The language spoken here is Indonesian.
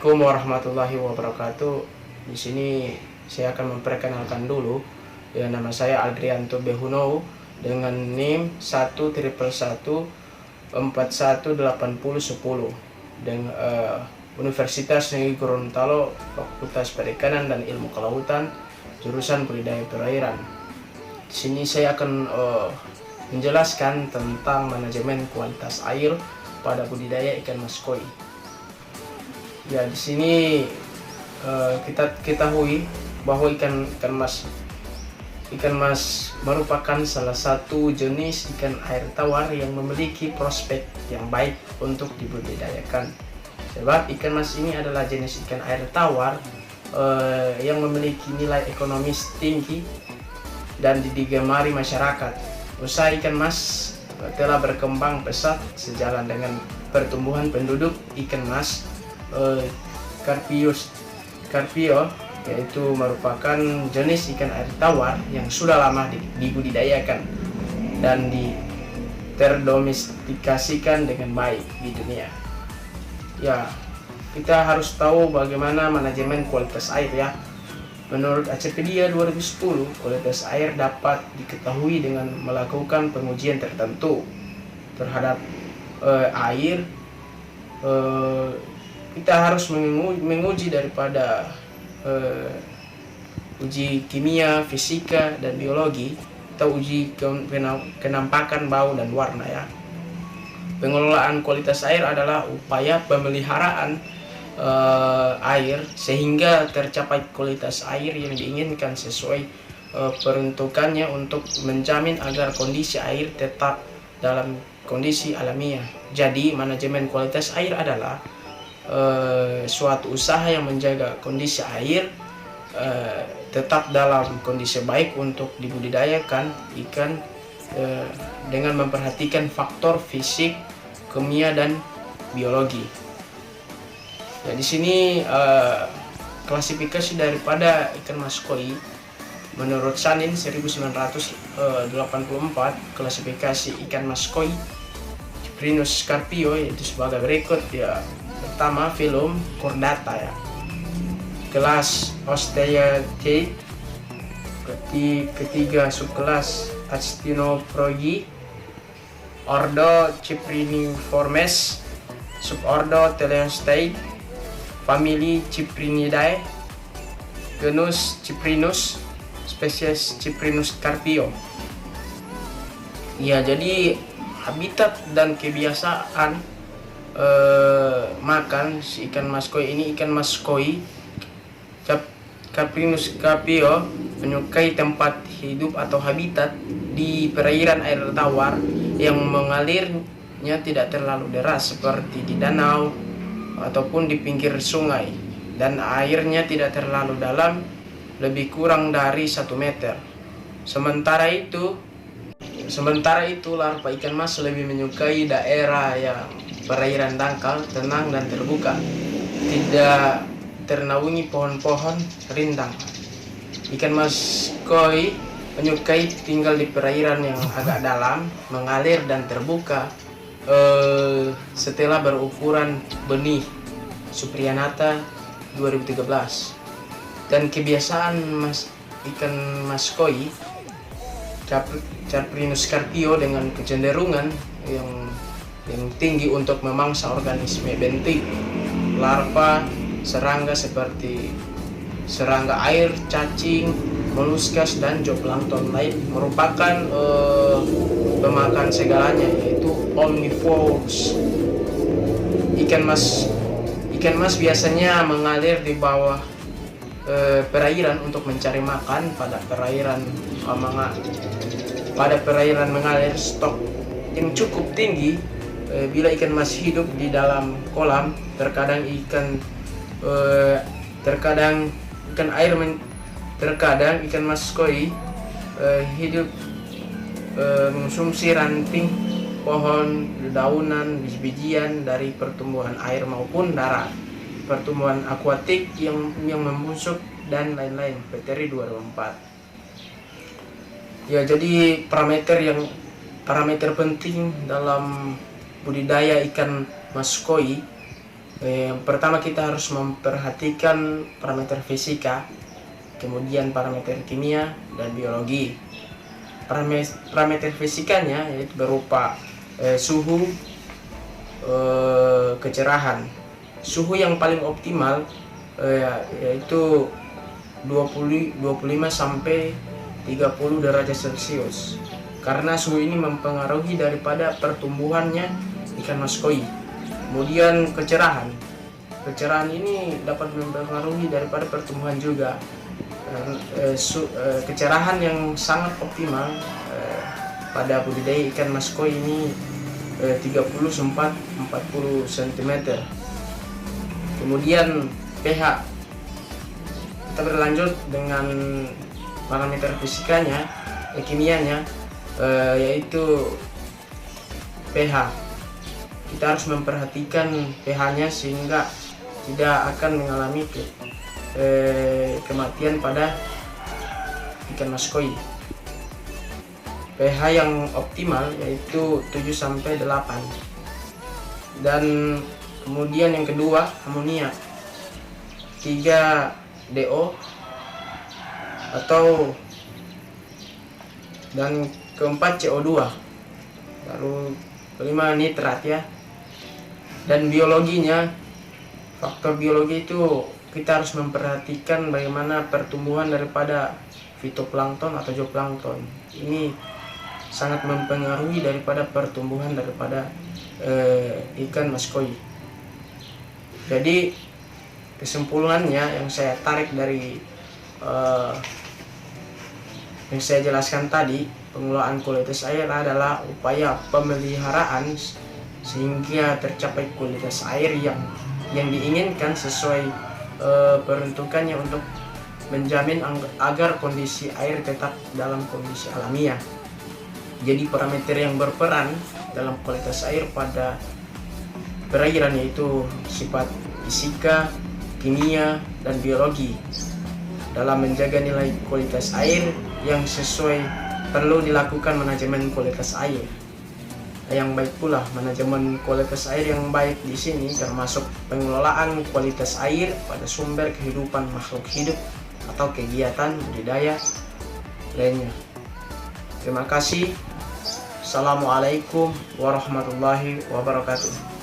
Assalamualaikum warahmatullahi wabarakatuh. Di sini saya akan memperkenalkan dulu. Ya, nama saya Adrianto Behuno dengan NIM 111418010 dengan Universitas Negeri Gorontalo, Fakultas Perikanan dan Ilmu Kelautan, jurusan Budidaya Perairan. Di sini saya akan menjelaskan tentang manajemen kualitas air pada budidaya ikan mas koi. Ya, di sini kita ketahui bahwa ikan mas merupakan salah satu jenis ikan air tawar yang memiliki prospek yang baik untuk dibudidayakan. Sebab ikan mas ini adalah jenis ikan air tawar yang memiliki nilai ekonomis tinggi dan digemari masyarakat. Usaha ikan mas telah berkembang pesat sejalan dengan pertumbuhan penduduk ikan mas Carpio, yaitu merupakan jenis ikan air tawar yang sudah lama dibudidayakan dan terdomestikasikan dengan baik di dunia. Ya, kita harus tahu bagaimana manajemen kualitas air ya. Menurut Acipedia 2010, kualitas air dapat diketahui dengan melakukan pengujian tertentu terhadap air. Kita harus menguji daripada uji kimia, fisika, dan biologi, atau uji kenampakan, bau, dan warna ya. Pengelolaan kualitas air adalah upaya pemeliharaan air sehingga tercapai kualitas air yang diinginkan sesuai peruntukannya untuk menjamin agar kondisi air tetap dalam kondisi alamiah. Jadi manajemen kualitas air adalah suatu usaha yang menjaga kondisi air tetap dalam kondisi baik untuk dibudidayakan ikan dengan memperhatikan faktor fisik, kimia, dan biologi. Ya, di sini klasifikasi daripada ikan mas koi menurut Sanin 1984, klasifikasi ikan mas koi Cyprinus Carpio yaitu sebagai berikut ya. Pertama, filum Chordata ya, kelas Osteichthyes. Ketiga, subkelas Actinoprogi, ordo Cypriniformes, subordo Teleostei, famili Cyprinidae, genus Cyprinus, spesies Cyprinus Carpio. Ya, jadi habitat dan kebiasaan makan si ikan mas koi ini. Ikan mas koi Cyprinus Carpio menyukai tempat hidup atau habitat di perairan air tawar yang mengalirnya tidak terlalu deras seperti di danau ataupun di pinggir sungai, dan airnya tidak terlalu dalam, lebih kurang dari 1 meter. Sementara itu larva ikan mas lebih menyukai daerah yang perairan dangkal, tenang, dan terbuka, tidak ternaungi pohon-pohon rindang. Ikan mas koi menyukai tinggal di perairan yang agak dalam, mengalir, dan terbuka setelah berukuran benih. Supriyanata 2013. Dan kebiasaan ikan mas koi Cyprinus Carpio dengan kecenderungan yang tinggi untuk memangsa organisme bentik, larva, serangga seperti serangga air, cacing, moluskas, dan zooplankton lain, merupakan pemakan segalanya, yaitu omnivores. Ikan mas biasanya mengalir di bawah perairan untuk mencari makan. Pada perairan mengalir stok yang cukup tinggi. Bila ikan mas hidup di dalam kolam, terkadang ikan mas koi hidup mengonsumsi ranting pohon, dedaunan, biji-bijian dari pertumbuhan air maupun darat, pertumbuhan akuatik yang membusuk, dan lain-lain. Peteri 2004. Ya, jadi parameter penting dalam budidaya ikan mas koi Yang pertama kita harus memperhatikan parameter fisika, kemudian parameter kimia dan biologi. Parameter fisikanya yaitu berupa suhu, kecerahan. Suhu yang paling optimal yaitu 25 sampai 30 derajat Celcius. Karena suhu ini mempengaruhi daripada pertumbuhannya ikan mas koi. Kemudian kecerahan. Kecerahan ini dapat mempengaruhi daripada pertumbuhan juga. Kecerahan yang sangat optimal pada budidaya ikan mas koi ini 30-40 cm. Kemudian pH. Kita berlanjut dengan parameter fisikanya, kimianya, yaitu pH. Kita harus memperhatikan pH-nya sehingga tidak akan mengalami kematian pada ikan mas koi. pH yang optimal yaitu 7-8. Dan kemudian yang kedua, amonia 3DO atau, dan keempat CO2, lalu kelima nitrat ya. Dan biologinya, faktor biologi itu kita harus memperhatikan bagaimana pertumbuhan daripada fitoplankton atau zooplankton. Ini sangat mempengaruhi daripada pertumbuhan daripada ikan mas koi. Jadi kesimpulannya yang saya tarik dari yang saya jelaskan tadi, pengelolaan kualitas air adalah upaya pemeliharaan sehingga tercapai kualitas air yang diinginkan sesuai peruntukannya untuk menjamin agar kondisi air tetap dalam kondisi alamiah. Jadi parameter yang berperan dalam kualitas air pada perairan yaitu sifat fisika, kimia, dan biologi. Dalam menjaga nilai kualitas air yang sesuai, perlu dilakukan manajemen kualitas air yang baik pula. Manajemen kualitas air yang baik di sini termasuk pengelolaan kualitas air pada sumber kehidupan makhluk hidup atau kegiatan budidaya lainnya. Terima kasih. Assalamualaikum warahmatullahi wabarakatuh.